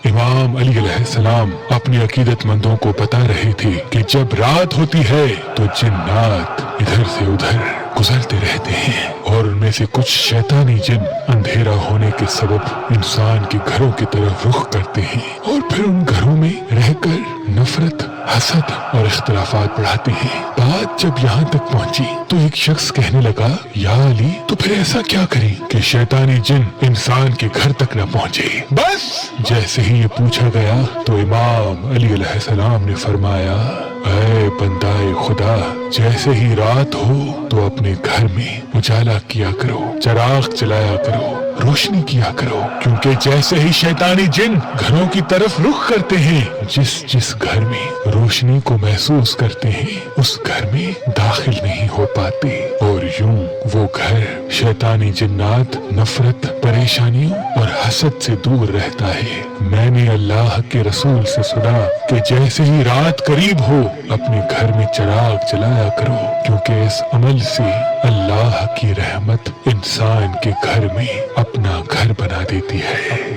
امام علی علیہ السلام اپنی عقیدت مندوں کو بتا رہے تھے کہ جب رات ہوتی ہے تو جنات ادھر سے ادھر گزرتے رہتے ہیں اور ان میں سے کچھ شیطانی جن اندھیرا ہونے کے سبب انسان کے گھروں کی طرف رخ کرتے ہیں اور پھر ان گھروں میں رہ کر نفرت، حسد اور اختلافات بڑھاتے ہیں۔ بات جب یہاں تک پہنچی تو ایک شخص کہنے لگا، یا علی تو پھر ایسا کیا کریں کہ شیطانی جن انسان کے گھر تک نہ پہنچے؟ بس جیسے ہی یہ پوچھا گیا تو امام علی علیہ السلام نے فرمایا، اے بندائے خدا، جیسے ہی رات ہو تو اپنے گھر میں اجالا کیا کرو، چراغ چلایا کرو، روشنی کیا کرو، کیونکہ جیسے ہی شیطانی جن گھروں کی طرف رخ کرتے ہیں، جس گھر میں روشنی کو محسوس کرتے ہیں اس گھر میں داخل نہیں ہو پاتے، اور یوں وہ گھر شیطانی جنات، نفرت، پریشانیوں اور حسد سے دور رہتا ہے۔ میں نے اللہ کے رسول سے سنا کہ جیسے ہی رات قریب ہو اپنے گھر میں چراغ جلایا کرو، کیونکہ اس عمل سے اللہ کی رحمت انسان کے گھر میں اپنا گھر بنا دیتی ہے،